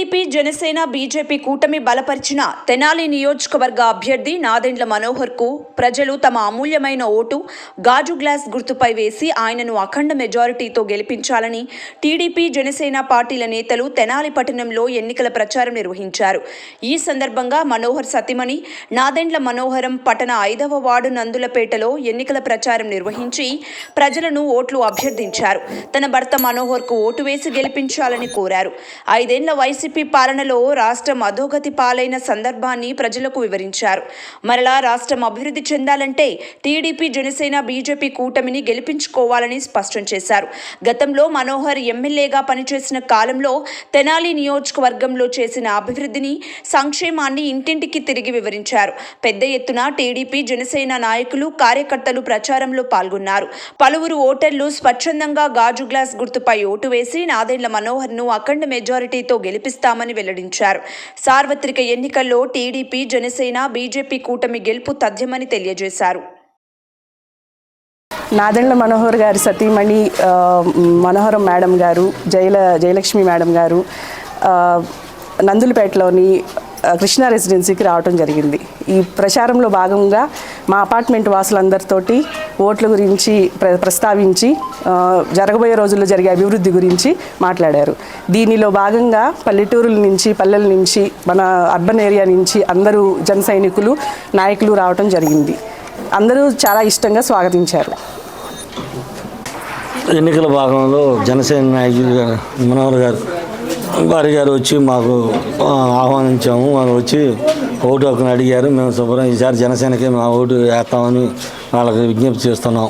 TDP Janasena BJP కూటమి బలపరిచిన తెనాలి నియోజకవర్గ అభ్యర్థి నాదెండ్ల మనోహర్కు ప్రజలు తమ అమూల్యమైన ఓటు గాజు గ్లాస్ గుర్తుపై వేసి ఆయనను అఖండ మెజారిటీతో గెలిపించాలని టీడీపీ జనసేన పార్టీల నేతలు తెనాలి పట్టణంలో ఎన్నికల ప్రచారం నిర్వహించారు. ఈ సందర్భంగా మనోహర్ సతీమణి నాదెండ్ల మనోహరం పట్టణ 5వ వార్డు నందులపేటలో ఎన్నికల ప్రచారం నిర్వహించి ప్రజలను ఓట్లు అభ్యర్థించారు. తన భర్త మనోహర్కు ఓటు వేసి గెలిపించాలని కోరారు. 5 ఏళ్ల వైసీపీ పాలనలో రాష్ట్రం అధోగతి పాలైన సందర్భాన్ని ప్రజలకు వివరించారు. మరలా రాష్ట్రం అభివృద్ధి చెందాలంటే టీడీపీ జనసేన బీజేపీ కూటమిని గెలిపించుకోవాలని స్పష్టం చేశారు. గతంలో మనోహర్ ఎమ్మెల్యేగా పనిచేసిన కాలంలో తెనాలి నియోజకవర్గంలో చేసిన అభివృద్ధిని, సంక్షేమాన్ని ఇంటింటికి తిరిగి వివరించారు. పెద్ద ఎత్తున టీడీపీ జనసేన నాయకులు, కార్యకర్తలు ప్రచారంలో పాల్గొన్నారు. పలువురు ఓటర్లు స్వచ్ఛందంగా గాజు గ్లాస్ గుర్తుపై ఓటు వేసి నాదెండ్ల మనోహర్ను అఖండ మెజారిటీతో గెలిపిస్తామని వెల్లడించారు. సార్వత్రిక ఎన్నికల్లో టీడీపీ జనసేన బీజేపీ కూటమి గెలుపు తథ్యమని తెలియజేశారు. నాదెండ్ల మనోహర్ గారి సతీమణి మనోహరం మేడం గారు, జయలక్ష్మి మేడం గారు నందులపేటలోని కృష్ణా రెసిడెన్సీకి రావడం జరిగింది. ఈ ప్రచారంలో భాగంగా మా అపార్ట్మెంట్ వాసులందరితోటి ఓట్ల గురించి ప్రస్తావించి జరగబోయే రోజుల్లో జరిగే అభివృద్ధి గురించి మాట్లాడారు. దీనిలో భాగంగా పల్లెటూరుల నుంచి, పల్లెల నుంచి, మన అర్బన్ ఏరియా నుంచి అందరూ జన సైనికులు, నాయకులు రావడం జరిగింది. అందరూ చాలా ఇష్టంగా స్వాగతించారు. ఎన్నికల భాగంలో జనసేన నాయకులు మనోహర్ గారు వారి గారు వచ్చి మాకు ఆహ్వానించాము. వారు వచ్చి ఓటు హక్కును అడిగారు. మేము శుభ్రం ఈసారి జనసేనకే మా ఓటు వేస్తామని వాళ్ళకి విజ్ఞప్తి చేస్తున్నాం.